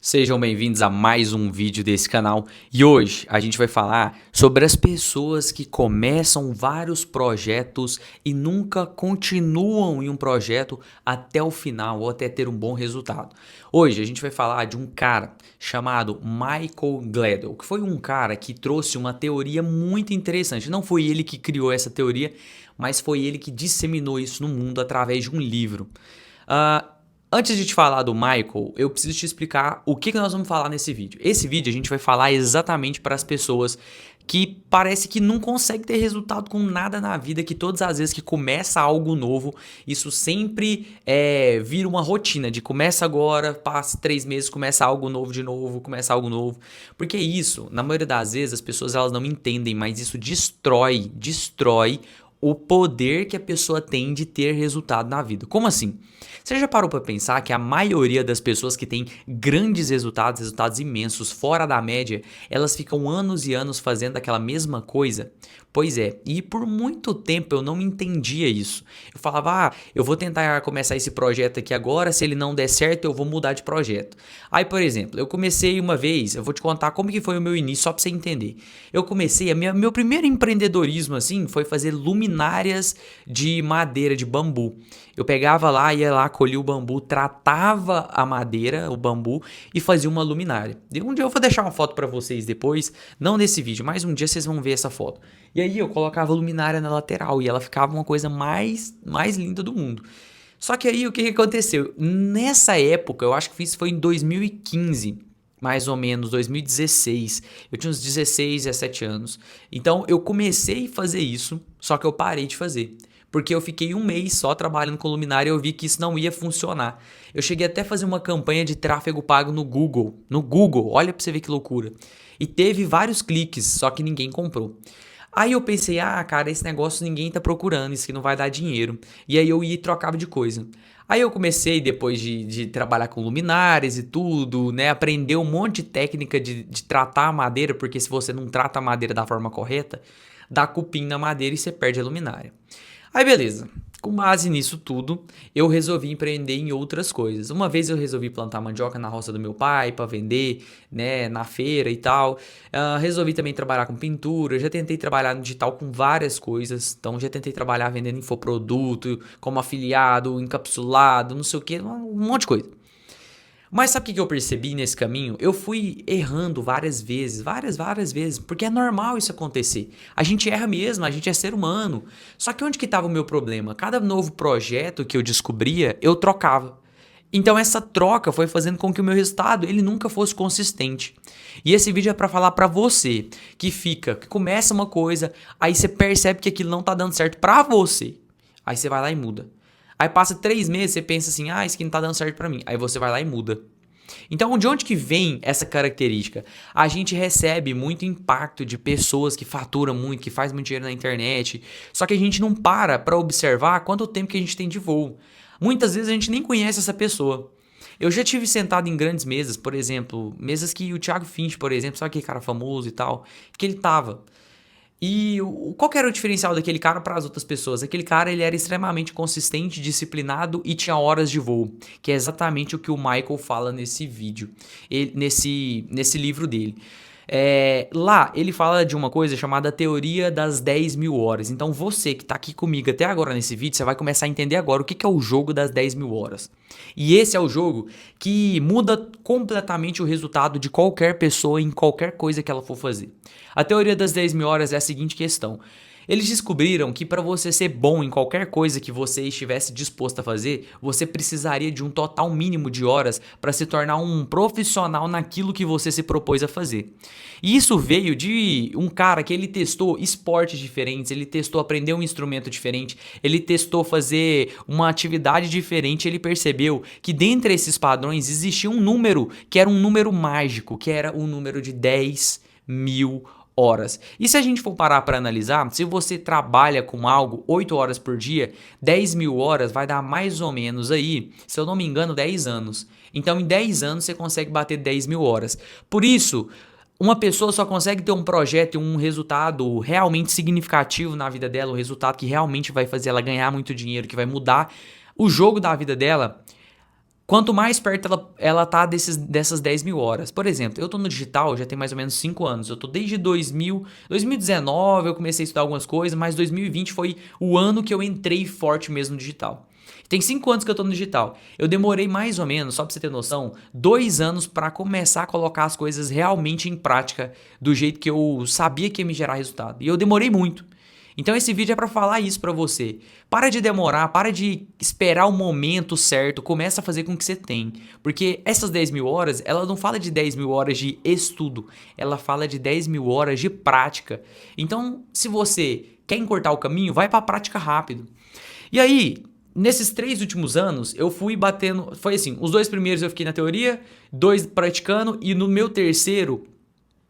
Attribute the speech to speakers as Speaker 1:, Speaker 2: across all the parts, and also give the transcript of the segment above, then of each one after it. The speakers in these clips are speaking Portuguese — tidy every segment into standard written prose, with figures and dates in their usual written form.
Speaker 1: Sejam bem-vindos a mais um vídeo desse canal e hoje a gente vai falar sobre as pessoas que começam vários projetos e nunca continuam em um projeto até o final ou até ter um bom resultado. Hoje a gente vai falar de um cara chamado Michael Gladwell, que foi um cara que trouxe uma teoria muito interessante. Não foi ele que criou essa teoria, mas foi ele que disseminou isso no mundo através de um livro. Antes de te falar do Michael, eu preciso te explicar o que nós vamos falar nesse vídeo. Esse vídeo a gente vai falar exatamente para as pessoas que parece que não consegue ter resultado com nada na vida, que todas as vezes que começa algo novo, isso sempre vira uma rotina de começa agora, passa 3 meses, começa algo novo de novo, começa algo novo. Porque isso, na maioria das vezes, as pessoas elas não entendem, mas isso destrói o poder que a pessoa tem de ter resultado na vida. Como assim? Você já parou para pensar que a maioria das pessoas que tem grandes resultados imensos, fora da média, elas ficam anos e anos fazendo aquela mesma coisa? Pois é, e por muito tempo eu não entendia isso. Eu falava, eu vou tentar começar esse projeto aqui agora, se ele não der certo eu vou mudar de projeto. Aí, por exemplo, eu comecei uma vez, eu vou te contar como que foi o meu início, só para você entender. Eu comecei, meu primeiro empreendedorismo assim, foi fazer luminárias de madeira, de bambu. Eu pegava lá, ia lá, colhia o bambu, tratava a madeira, o bambu e fazia uma luminária. E um dia eu vou deixar uma foto para vocês depois, não nesse vídeo, mas um dia vocês vão ver essa foto. E aí eu colocava a luminária na lateral e ela ficava uma coisa mais linda do mundo. Só que aí o que aconteceu? Nessa época, eu acho que isso foi em 2015, mais ou menos, 2016. Eu tinha uns 16, 17 anos. Então eu comecei a fazer isso, só que eu parei de fazer. Porque eu fiquei um mês só trabalhando com luminária e eu vi que isso não ia funcionar. Eu cheguei até a fazer uma campanha de tráfego pago no Google. No Google, olha pra você ver que loucura. E teve vários cliques, só que ninguém comprou. Aí eu pensei, cara, esse negócio ninguém tá procurando, isso aqui não vai dar dinheiro. E aí eu ia e trocava de coisa. Aí eu comecei, depois de trabalhar com luminárias e tudo, né, aprender um monte de técnica de tratar a madeira, porque se você não trata a madeira da forma correta, dá cupim na madeira e você perde a luminária. Aí beleza, com base nisso tudo, eu resolvi empreender em outras coisas. Uma vez eu resolvi plantar mandioca na roça do meu pai para vender, né, na feira e tal. Resolvi também trabalhar com pintura, já tentei trabalhar no digital com várias coisas. Então já tentei trabalhar vendendo infoproduto, como afiliado, encapsulado, não sei o que, um monte de coisa. Mas sabe o que eu percebi nesse caminho? Eu fui errando várias vezes, várias vezes, porque é normal isso acontecer. A gente erra mesmo, a gente é ser humano. Só que onde que estava o meu problema? Cada novo projeto que eu descobria, eu trocava. Então essa troca foi fazendo com que o meu resultado ele nunca fosse consistente. E esse vídeo é para falar para você que começa uma coisa, aí você percebe que aquilo não tá dando certo para você. Aí você vai lá e muda. Aí passa 3 meses, você pensa assim, isso aqui não tá dando certo pra mim. Aí você vai lá e muda. Então, de onde que vem essa característica? A gente recebe muito impacto de pessoas que faturam muito, que faz muito dinheiro na internet, só que a gente não para observar quanto tempo que a gente tem de voo. Muitas vezes a gente nem conhece essa pessoa. Eu já tive sentado em grandes mesas, por exemplo, mesas que o Thiago Finch, por exemplo, sabe aquele cara famoso e tal, que ele tava. E qual que era o diferencial daquele cara para as outras pessoas? Aquele cara ele era extremamente consistente, disciplinado e tinha horas de voo, que é exatamente o que o Michael fala nesse vídeo, nesse livro dele. Lá ele fala de uma coisa chamada teoria das 10.000 horas. Então você que está aqui comigo até agora nesse vídeo, você vai começar a entender agora o que é o jogo das 10.000 horas. E esse é o jogo que muda completamente o resultado de qualquer pessoa em qualquer coisa que ela for fazer. A teoria das 10.000 horas é a seguinte questão. Eles descobriram que para você ser bom em qualquer coisa que você estivesse disposto a fazer, você precisaria de um total mínimo de horas para se tornar um profissional naquilo que você se propôs a fazer. E isso veio de um cara que ele testou esportes diferentes, ele testou aprender um instrumento diferente, ele testou fazer uma atividade diferente, ele percebeu que dentre esses padrões existia um número que era um número mágico, que era o número de 10.000 horas. E se a gente for parar para analisar, se você trabalha com algo 8 horas por dia, 10.000 horas vai dar mais ou menos aí, se eu não me engano, 10 anos. Então em 10 anos você consegue bater 10.000 horas. Por isso, uma pessoa só consegue ter um projeto e um resultado realmente significativo na vida dela, um resultado que realmente vai fazer ela ganhar muito dinheiro, que vai mudar o jogo da vida dela, quanto mais perto ela tá dessas 10 mil horas. Por exemplo, eu tô no digital já tem mais ou menos 5 anos. Eu tô desde 2019 eu comecei a estudar algumas coisas, mas 2020 foi o ano que eu entrei forte mesmo no digital. Tem 5 anos que eu tô no digital. Eu demorei mais ou menos, só pra você ter noção, 2 anos pra começar a colocar as coisas realmente em prática do jeito que eu sabia que ia me gerar resultado. E eu demorei muito. Então esse vídeo é para falar isso para você. Para de demorar, para de esperar o momento certo, começa a fazer com o que você tem. Porque essas 10 mil horas, ela não fala de 10 mil horas de estudo, ela fala de 10 mil horas de prática. Então, se você quer encurtar o caminho, vai para a prática rápido. E aí, nesses 3 últimos anos, eu fui batendo. Foi assim: os 2 primeiros eu fiquei na teoria, 2 praticando, e no meu terceiro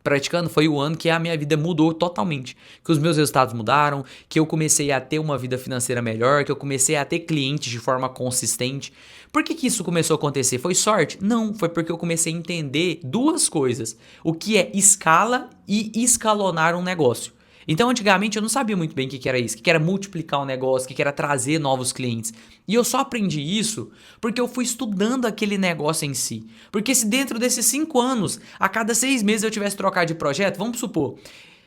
Speaker 1: praticando foi o ano que a minha vida mudou totalmente, que os meus resultados mudaram, que eu comecei a ter uma vida financeira melhor, que eu comecei a ter clientes de forma consistente. Por que isso começou a acontecer? Foi sorte? Não, foi porque eu comecei a entender 2 coisas: o que é escala e escalonar um negócio. Então, antigamente, eu não sabia muito bem o que era isso, o que era multiplicar um negócio, o que era trazer novos clientes. E eu só aprendi isso porque eu fui estudando aquele negócio em si. Porque se dentro desses 5 anos, a cada 6 meses eu tivesse trocado de projeto, vamos supor,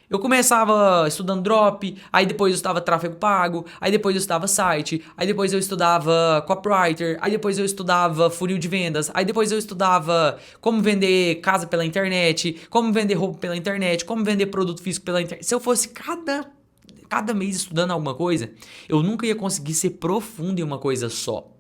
Speaker 1: eu começava estudando drop, aí depois eu estudava tráfego pago, aí depois eu estudava site, aí depois eu estudava copywriter, aí depois eu estudava funil de vendas, aí depois eu estudava como vender casa pela internet, como vender roupa pela internet, como vender produto físico pela internet. Se eu fosse cada mês estudando alguma coisa, eu nunca ia conseguir ser profundo em uma coisa só.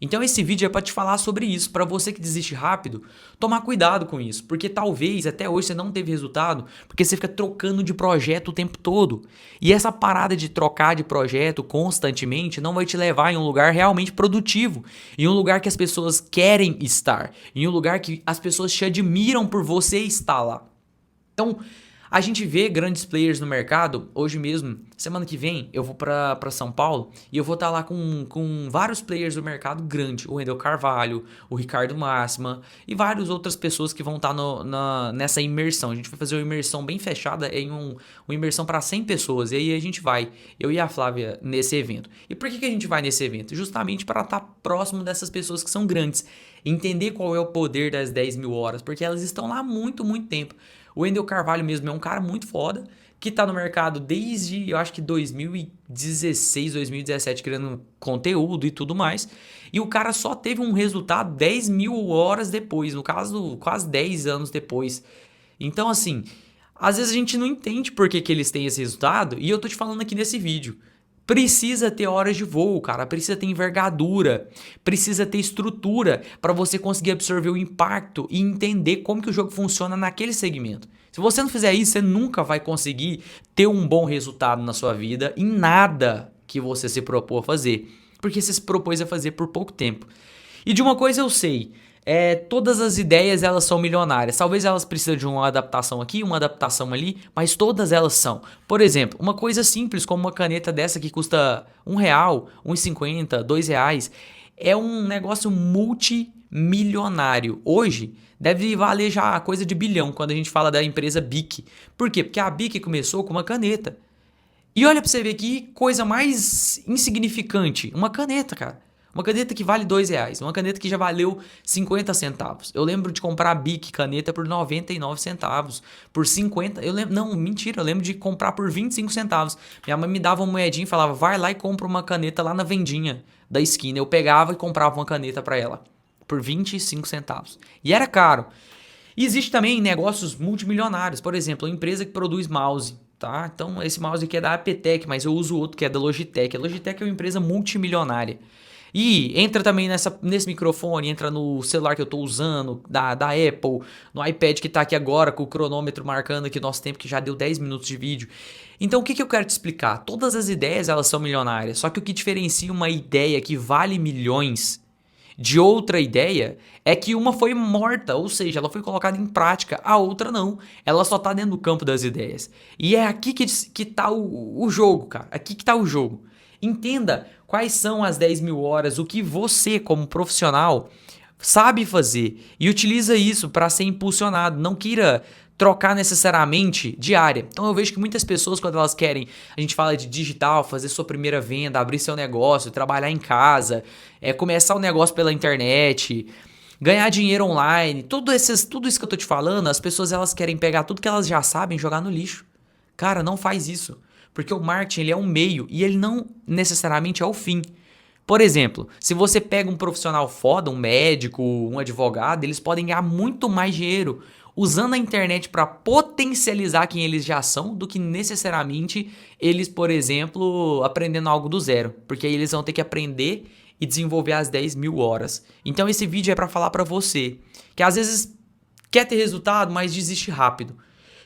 Speaker 1: Então esse vídeo é para te falar sobre isso, para você que desiste rápido, tomar cuidado com isso, porque talvez até hoje você não teve resultado, porque você fica trocando de projeto o tempo todo. E essa parada de trocar de projeto constantemente não vai te levar em um lugar realmente produtivo, em um lugar que as pessoas querem estar, em um lugar que as pessoas te admiram por você estar lá. Então, a gente vê grandes players no mercado. Hoje mesmo, semana que vem, eu vou para São Paulo e eu vou estar lá com vários players do mercado grande. O Wendel Carvalho, o Ricardo Máxima e várias outras pessoas que vão estar nessa imersão. A gente vai fazer uma imersão bem fechada, uma imersão para 100 pessoas. E aí a gente vai, eu e a Flávia, nesse evento. E por que a gente vai nesse evento? Justamente para estar próximo dessas pessoas que são grandes. Entender qual é o poder das 10 mil horas, porque elas estão lá há muito, muito tempo. O Wendel Carvalho mesmo é um cara muito foda, que tá no mercado desde, eu acho que 2016, 2017, criando conteúdo e tudo mais. E o cara só teve um resultado 10 mil horas depois, no caso, quase 10 anos depois. Então, assim, às vezes a gente não entende por que eles têm esse resultado, e eu tô te falando aqui nesse vídeo. Precisa ter horas de voo, cara, precisa ter envergadura, precisa ter estrutura para você conseguir absorver o impacto e entender como que o jogo funciona naquele segmento. Se você não fizer isso, você nunca vai conseguir ter um bom resultado na sua vida em nada que você se propor a fazer, porque você se propôs a fazer por pouco tempo. E de uma coisa eu sei, todas as ideias elas são milionárias. Talvez elas precisem de uma adaptação aqui, uma adaptação ali, mas todas elas são. Por exemplo, uma coisa simples como uma caneta dessa que custa R$1, R$1,50, R$2, é um negócio multimilionário. Hoje deve valer já coisa de bilhão quando a gente fala da empresa Bic. Por quê? Porque a Bic começou com uma caneta. E olha pra você ver que coisa mais insignificante, uma caneta, cara. Uma caneta que vale R$2, uma caneta que já valeu 50 centavos. Eu lembro de comprar a Bic caneta por 99 centavos, por 50, não, mentira, eu lembro de comprar por 25 centavos. Minha mãe me dava uma moedinha e falava: vai lá e compra uma caneta lá na vendinha da esquina. Eu pegava e comprava uma caneta para ela, por 25 centavos. E era caro. E existe também negócios multimilionários, por exemplo, a empresa que produz mouse. Tá? Então esse mouse aqui é da Aptec, mas eu uso outro que é da Logitech. A Logitech é uma empresa multimilionária. E entra também nesse microfone, entra no celular que eu estou usando, da Apple, no iPad que está aqui agora com o cronômetro marcando aqui nosso tempo, que já deu 10 minutos de vídeo. Então o que eu quero te explicar? Todas as ideias elas são milionárias, só que o que diferencia uma ideia que vale milhões de outra ideia é que uma foi morta, ou seja, ela foi colocada em prática, a outra não. Ela só está dentro do campo das ideias. E é aqui que está o jogo, cara. Aqui que está o jogo. Entenda quais são as 10 mil horas, o que você, como profissional, sabe fazer e utiliza isso para ser impulsionado. Não queira trocar necessariamente de área. Então eu vejo que muitas pessoas, quando elas querem, a gente fala de digital, fazer sua primeira venda, abrir seu negócio, trabalhar em casa, começar um negócio pela internet, ganhar dinheiro online, tudo isso que eu tô te falando, as pessoas elas querem pegar tudo que elas já sabem e jogar no lixo. Cara, não faz isso. Porque o marketing ele é um meio e ele não necessariamente é o fim. Por exemplo, se você pega um profissional foda, um médico, um advogado, eles podem ganhar muito mais dinheiro usando a internet para potencializar quem eles já são do que necessariamente eles, por exemplo, aprendendo algo do zero. Porque aí eles vão ter que aprender e desenvolver as 10.000 horas. Então esse vídeo é para falar para você que às vezes quer ter resultado, mas desiste rápido.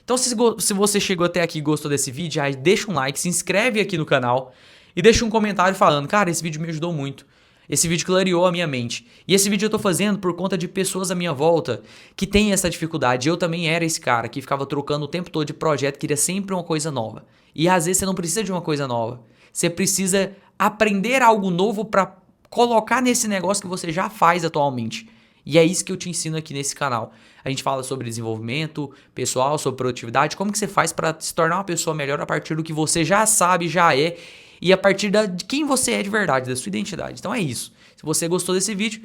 Speaker 1: Então se você chegou até aqui e gostou desse vídeo, aí deixa um like, se inscreve aqui no canal e deixa um comentário falando, cara, esse vídeo me ajudou muito. Esse vídeo clareou a minha mente. E esse vídeo eu tô fazendo por conta de pessoas à minha volta que têm essa dificuldade. Eu também era esse cara que ficava trocando o tempo todo de projeto, queria sempre uma coisa nova. E às vezes você não precisa de uma coisa nova. Você precisa aprender algo novo para colocar nesse negócio que você já faz atualmente. E é isso que eu te ensino aqui nesse canal. A gente fala sobre desenvolvimento pessoal, sobre produtividade, como que você faz para se tornar uma pessoa melhor a partir do que você já sabe, já é, e a partir de quem você é de verdade, da sua identidade. Então é isso. Se você gostou desse vídeo,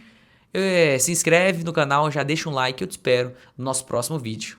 Speaker 1: se inscreve no canal, já deixa um like, eu te espero no nosso próximo vídeo.